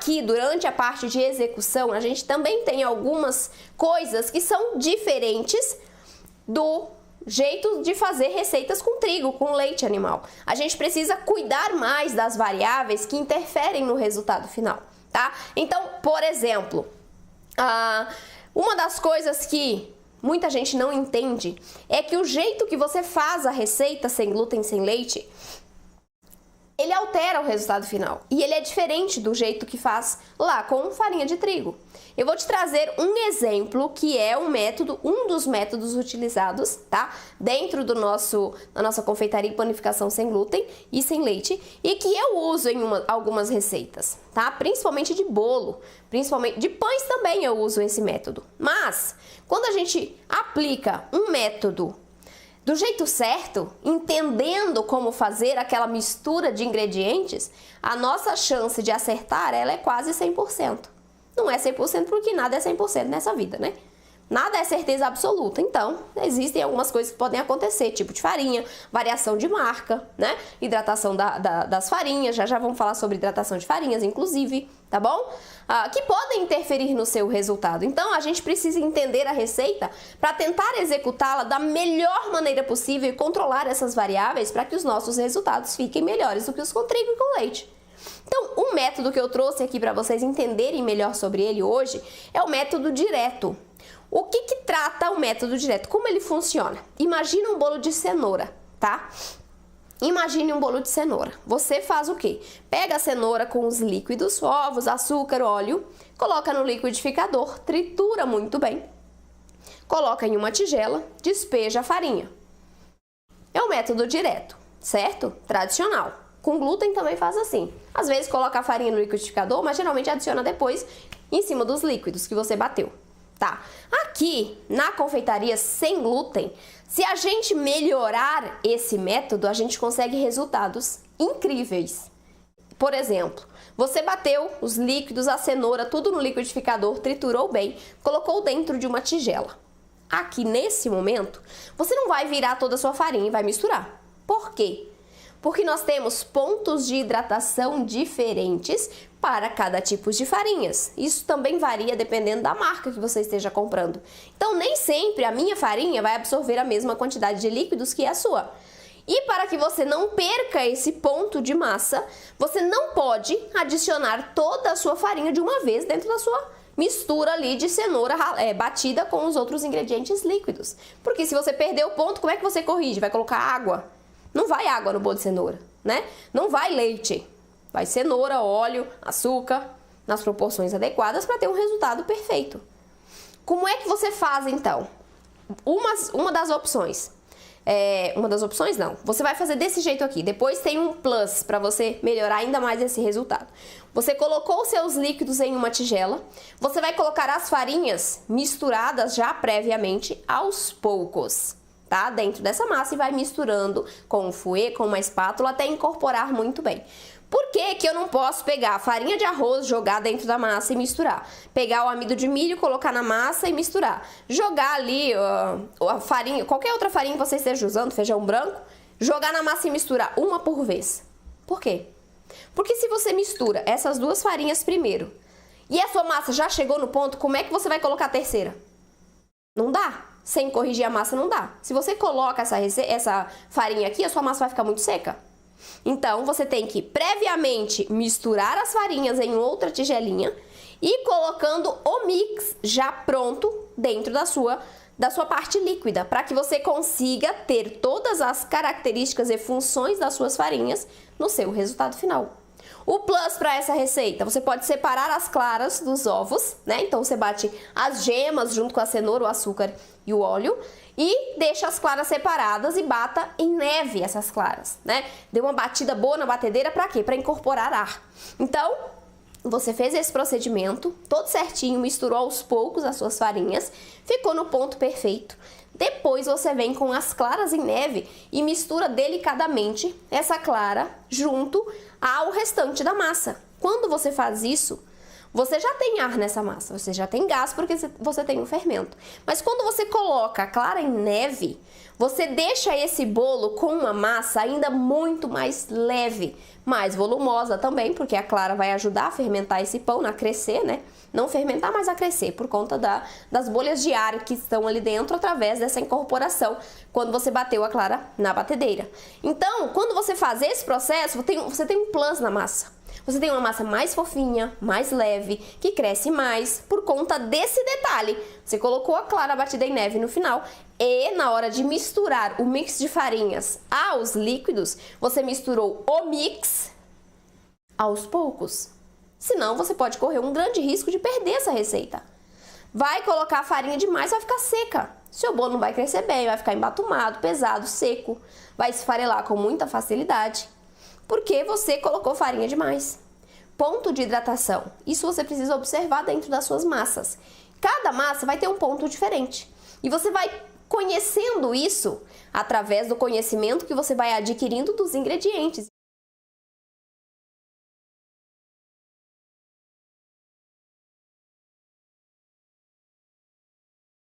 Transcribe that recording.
Aqui, durante a parte de execução, a gente também tem algumas coisas que são diferentes do jeito de fazer receitas com trigo, com leite animal. A gente precisa cuidar mais das variáveis que interferem no resultado final, tá? Então, por exemplo, uma das coisas que muita gente não entende é que o jeito que você faz a receita sem glúten, sem leite, ele altera o resultado final. E ele é diferente do jeito que faz lá com farinha de trigo. Eu vou te trazer um exemplo que é um dos métodos utilizados, tá? Dentro da nossa confeitaria e panificação sem glúten e sem leite, e que eu uso em algumas receitas, tá? Principalmente de bolo, principalmente de pães também eu uso esse método. Mas, quando a gente aplica um método do jeito certo, entendendo como fazer aquela mistura de ingredientes, a nossa chance de acertar ela é quase 100%. Não é 100% porque nada é 100% nessa vida, né? Nada é certeza absoluta, então existem algumas coisas que podem acontecer, tipo de farinha, variação de marca, né? Hidratação das farinhas, já vamos falar sobre hidratação de farinhas, inclusive, tá bom? Que podem interferir no seu resultado. Então, a gente precisa entender a receita para tentar executá-la da melhor maneira possível e controlar essas variáveis para que os nossos resultados fiquem melhores do que os com trigo e com leite. Então, o método que eu trouxe aqui para vocês entenderem melhor sobre ele hoje é o método direto. O que trata o método direto? Como ele funciona? Imagina um bolo de cenoura, tá? Imagine um bolo de cenoura. Você faz o quê? Pega a cenoura com os líquidos, ovos, açúcar, óleo, coloca no liquidificador, tritura muito bem, coloca em uma tigela, despeja a farinha. É o método direto, certo? Tradicional. Com glúten também faz assim. Às vezes coloca a farinha no liquidificador, mas geralmente adiciona depois em cima dos líquidos que você bateu. Tá. Aqui, na confeitaria sem glúten, se a gente melhorar esse método, a gente consegue resultados incríveis. Por exemplo, você bateu os líquidos, a cenoura, tudo no liquidificador, triturou bem, colocou dentro de uma tigela. Aqui, nesse momento, você não vai virar toda a sua farinha e vai misturar. Por quê? Porque nós temos pontos de hidratação diferentes para cada tipo de farinhas. Isso também varia dependendo da marca que você esteja comprando. Então, nem sempre a minha farinha vai absorver a mesma quantidade de líquidos que a sua. E para que você não perca esse ponto de massa, você não pode adicionar toda a sua farinha de uma vez dentro da sua mistura ali de cenoura batida com os outros ingredientes líquidos. Porque se você perder o ponto, como é que você corrige? Vai colocar água? Não vai água no bolo de cenoura, né? Não vai leite. Vai cenoura, óleo, açúcar, nas proporções adequadas para ter um resultado perfeito. Como é que você faz, então? Uma das opções. Uma das opções, não. Você vai fazer desse jeito aqui. Depois tem um plus para você melhorar ainda mais esse resultado. Você colocou os seus líquidos em uma tigela. Você vai colocar as farinhas misturadas já previamente aos poucos, tá? Dentro dessa massa e vai misturando com um fouet, com uma espátula, até incorporar muito bem. Por que que eu não posso pegar a farinha de arroz, jogar dentro da massa e misturar? Pegar o amido de milho, colocar na massa e misturar. Jogar ali a farinha, qualquer outra farinha que você esteja usando, feijão branco, jogar na massa e misturar uma por vez. Por quê? Porque se você mistura essas duas farinhas primeiro e a sua massa já chegou no ponto, como é que você vai colocar a terceira? Não dá. Sem corrigir a massa não dá. Se você coloca essa farinha aqui, a sua massa vai ficar muito seca. Então, você tem que previamente misturar as farinhas em outra tigelinha e colocando o mix já pronto dentro da sua parte líquida, para que você consiga ter todas as características e funções das suas farinhas no seu resultado final. O plus para essa receita, você pode separar as claras dos ovos, né? Então, você bate as gemas junto com a cenoura, o açúcar e o óleo e deixa as claras separadas e bata em neve essas claras, né? Dê uma batida boa na batedeira para quê? Para incorporar ar. Então, você fez esse procedimento todo certinho, misturou aos poucos as suas farinhas, ficou no ponto perfeito. Depois você vem com as claras em neve e mistura delicadamente essa clara junto ao restante da massa. Quando você faz isso, você já tem ar nessa massa, você já tem gás porque você tem um fermento. Mas quando você coloca a clara em neve, você deixa esse bolo com uma massa ainda muito mais leve, mais volumosa também, porque a clara vai ajudar a fermentar esse pão, a crescer, né? Não fermentar, mas a crescer, por conta das bolhas de ar que estão ali dentro através dessa incorporação, quando você bateu a clara na batedeira. Então, quando você faz esse processo, você tem um plus na massa. Você tem uma massa mais fofinha, mais leve, que cresce mais por conta desse detalhe. Você colocou a clara batida em neve no final e na hora de misturar o mix de farinhas aos líquidos, você misturou o mix aos poucos. Senão você pode correr um grande risco de perder essa receita. Vai colocar farinha demais, vai ficar seca. Seu bolo não vai crescer bem, vai ficar embatumado, pesado, seco, vai esfarelar com muita facilidade, porque você colocou farinha demais. Ponto de hidratação. Isso você precisa observar dentro das suas massas. Cada massa vai ter um ponto diferente. E você vai conhecendo isso através do conhecimento que você vai adquirindo dos ingredientes.